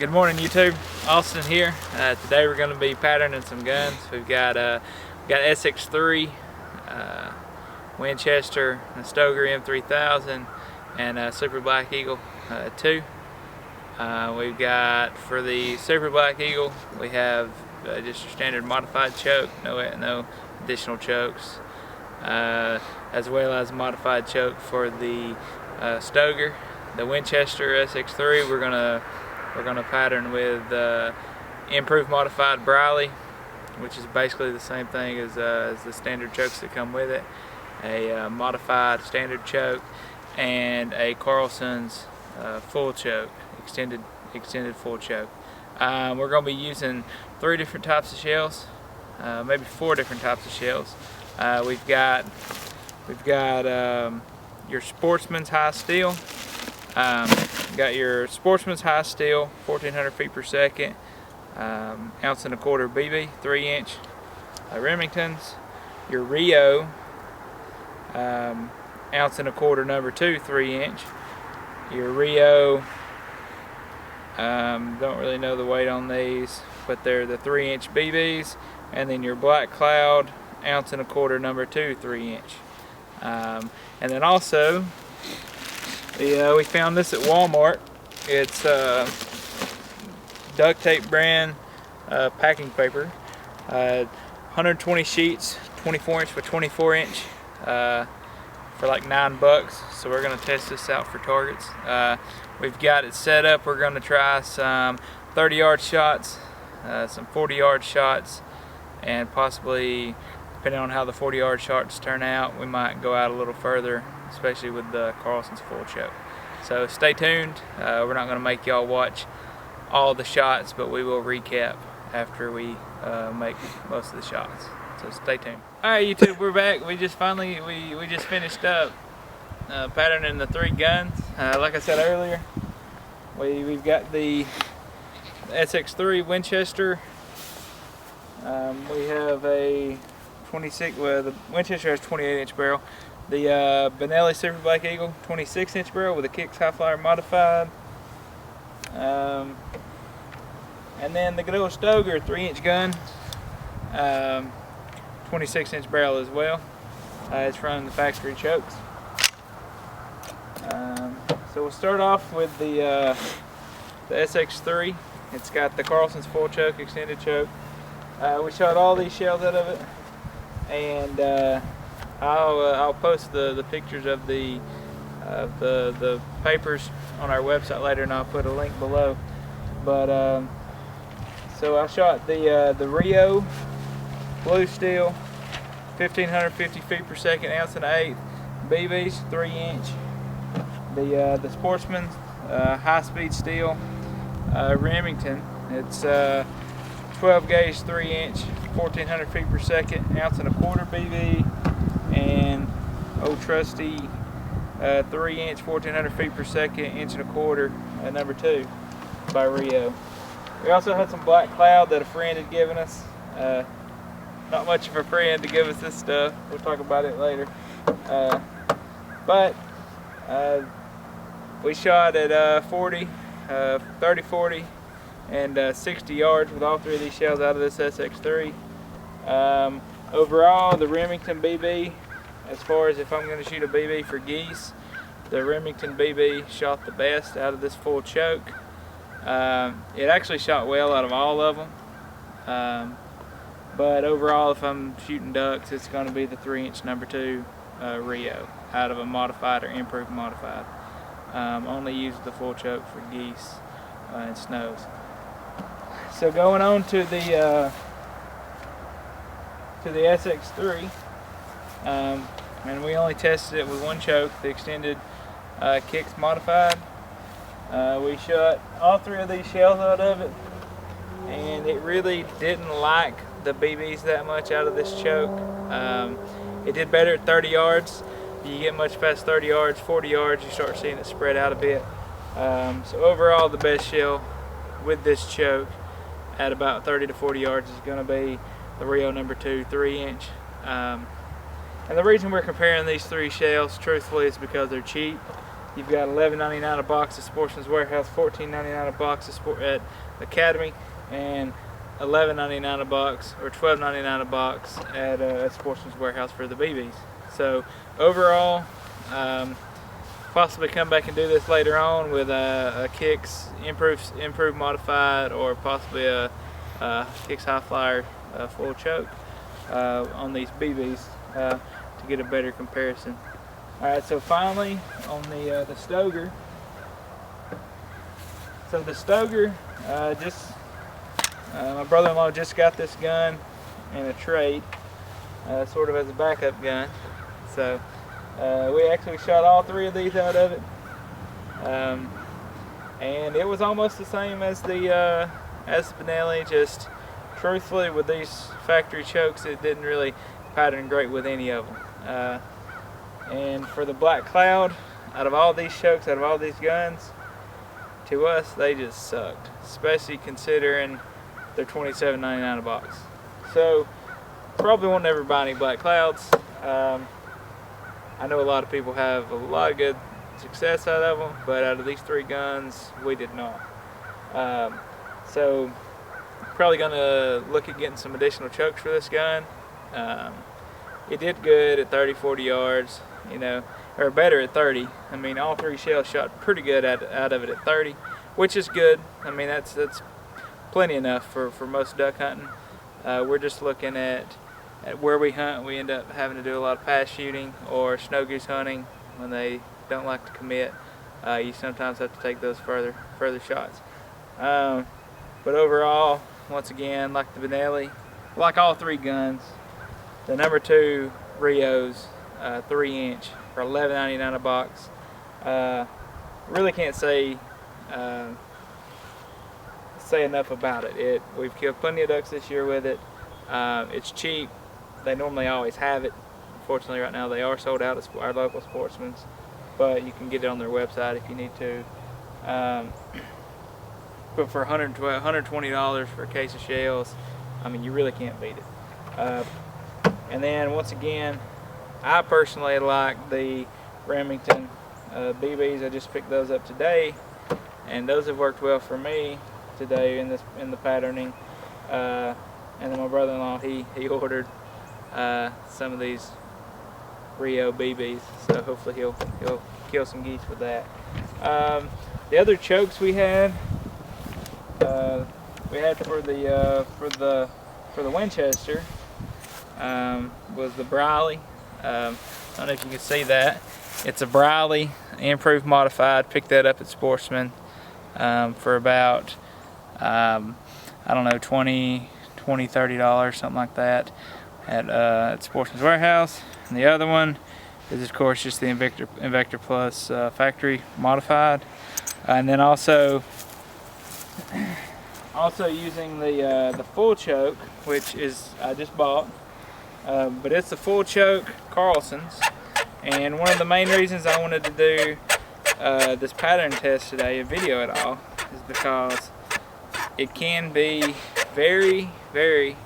Good morning, YouTube. Austin here. Today we're going to be patterning some guns. We've got SX3, Winchester, a Stoeger M3000, and Super Black Eagle 2. We've got, for the Super Black Eagle, we have just a standard modified choke, no additional chokes, as well as a modified choke for the Stoeger. The Winchester SX3, we're gonna pattern with improved modified Briley, which is basically the same thing as the standard chokes that come with it. A modified standard choke and a Carlson's full choke, extended full choke. We're gonna be using 3 different types of shells, maybe 4 different types of shells. We've got your Sportsman's high steel. Got your Sportsman's high steel, 1400 feet per second, 1.25 ounce BB, 3-inch Remingtons. Your Rio, 1.25 ounce number 2, 3-inch. Your Rio, don't really know the weight on these, but they're the 3-inch BBs. And then your Black Cloud, 1.25 ounce number 2, 3-inch. And then also, we found this at Walmart. It's duct tape brand packing paper. 120 sheets, 24-inch by 24-inch, for like $9. So we're gonna test this out for targets. We've got it set up. We're gonna try some 30-yard shots, some 40-yard shots, and possibly, depending on how the 40-yard shots turn out, we might go out a little further, especially with the Carlson's full choke. So stay tuned. We're not going to make y'all watch all the shots, but we will recap after we make most of the shots. So stay tuned. All right, YouTube, we're back. We just finished up patterning the 3 guns. Like I said earlier, we've got the SX3 Winchester. We have a 26. Well, the Winchester has 28-inch barrel. The Benelli Super Black Eagle, 26-inch barrel with a Kicks High Flyer modified. And then the good old Stoeger 3-inch gun, 26-inch barrel as well. It's running the factory chokes. So we'll start off with the SX3. It's got the Carlson's full choke, extended choke. We shot all these shells out of it, and I'll post the pictures of the papers on our website later, and I'll put a link below. But so I shot the Rio blue steel, 1550 feet per second, 1.1 ounce BBs, 3-inch. The Sportsman's high speed steel Remington. It's 12 gauge, 3-inch, 1400 feet per second, 1.25 ounce BB. And old trusty 3-inch, 1400 feet per second, 1.25 inch number 2 by Rio. We also had some Black Cloud that a friend had given us. Not much of a friend to give us this stuff. We'll talk about it later. But we shot at 40, 30, 40, and 60 yards with all 3 of these shells out of this SX3. Overall, the Remington BB, as far as if I'm going to shoot a BB for geese, the Remington BB shot the best out of this full choke. It actually shot well out of all of them. But overall, if I'm shooting ducks, it's going to be the 3-inch number 2 Rio out of a modified or improved modified. Only use the full choke for geese and snows. So going on to the SX3, and we only tested it with 1 choke, the extended Kicks modified. We shot all 3 of these shells out of it, and it really didn't like the BBs that much out of this choke. It did better at 30 yards. You get much past 30 yards, 40 yards, you start seeing it spread out a bit. So overall, the best shell with this choke at about 30 to 40 yards is going to be the Rio number 2 3-inch. And the reason we're comparing these 3 shells, truthfully, is because they're cheap. You've got $11.99 a box at Sportsman's Warehouse, $14.99 a box at Academy, and $11.99 a box or $12.99 a box at Sportsman's Warehouse for the BBs. So overall, possibly come back and do this later on with a Kicks improved modified, or possibly a Kicks High Flyer full choke on these BBs to get a better comparison. Alright, so finally on the Stoeger. So the Stoeger, my brother-in-law just got this gun in a trade, sort of as a backup gun. So we actually shot all 3 of these out of it, and it was almost the same as the Benelli. Just truthfully, with these factory chokes, it didn't really pattern great with any of them. And for the Black Cloud, out of all these chokes, out of all these guns, to us they just sucked, especially considering they're $27.99 a box. So probably won't never buy any Black Clouds. I know a lot of people have a lot of good success out of them, but out of these 3 guns, we did not. So probably gonna look at getting some additional chokes for this gun. It did good at 30-40 yards, you know, or better at 30. I mean, all 3 shells shot pretty good out of it at 30, which is good. I mean, that's plenty enough for most duck hunting. We're just looking at where we hunt. We end up having to do a lot of pass shooting or snow goose hunting when they don't like to commit. You sometimes have to take those further shots. But overall, once again, like the Benelli, like all 3 guns, the number 2 Rios 3-inch for $11.99 a box. Really can't say enough about it. We've killed plenty of ducks this year with it. It's cheap. They normally always have it. Unfortunately, right now they are sold out at our local Sportsman's, but you can get it on their website if you need to. But for $120 for a case of shells, I mean, you really can't beat it. And then once again, I personally like the Remington BBs. I just picked those up today, and those have worked well for me today in the patterning. And then my brother-in-law, he ordered some of these Rio BBs, so hopefully he'll kill some geese with that. The other chokes we had for the Winchester was the Briley. I don't know if you can see that. It's a Briley improved modified. Picked that up at Sportsman for about I don't know, $20-$30, something like that, at Sportsman's Warehouse. And the other one is, of course, just the Invector Plus factory modified. And then also using the full choke, which is I just bought, but it's the full choke Carlson's. And one of the main reasons I wanted to do this pattern test today, a video at all, is because it can be very, very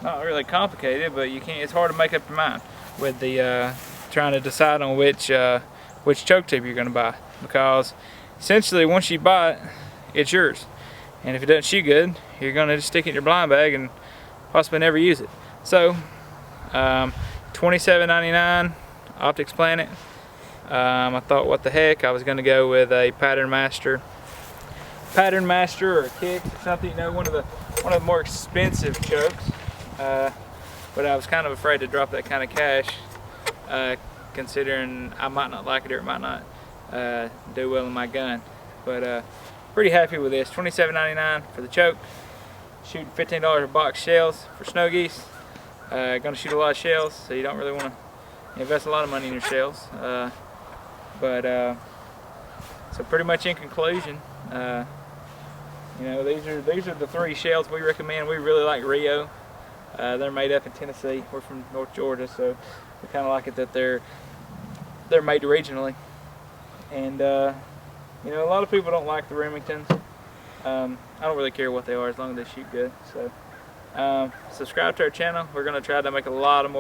not really complicated, but it's hard to make up your mind with the trying to decide on which choke tip you're going to buy, because essentially once you buy it, it's yours, and if it doesn't shoot good, you're going to just stick it in your blind bag and possibly never use it. So $27.99 Optics Planet. I thought, what the heck, I was going to go with a Pattern Master or a Kick, something, you know, one of the more expensive chokes. But I was kind of afraid to drop that kind of cash, considering I might not like it or it might not do well in my gun. But pretty happy with this. $27.99 for the choke. Shooting $15 a box shells for snow geese. Gonna shoot a lot of shells, so you don't really want to invest a lot of money in your shells. So pretty much in conclusion, you know, these are the 3 shells we recommend. We really like Rio. They're made up in Tennessee. We're from North Georgia, so we kind of like it that they're made regionally. And you know, a lot of people don't like the Remingtons. I don't really care what they are as long as they shoot good. So subscribe to our channel. We're going to try to make a lot of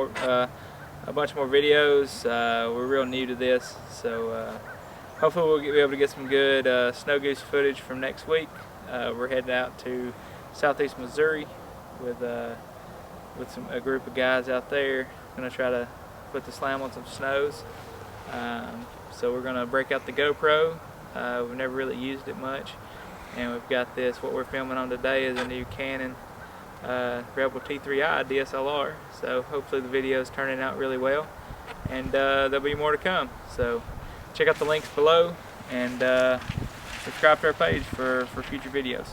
a bunch more videos. We're real new to this, so hopefully we'll be able to get some good snow goose footage from next week. We're heading out to southeast Missouri with a group of guys out there. Going to try to put the slam on some snows. So we're going to break out the GoPro. We've never really used it much, and we've got this. What we're filming on today is a new Canon Rebel T3i DSLR. So hopefully the video is turning out really well, and there'll be more to come. So check out the links below and subscribe to our page for future videos.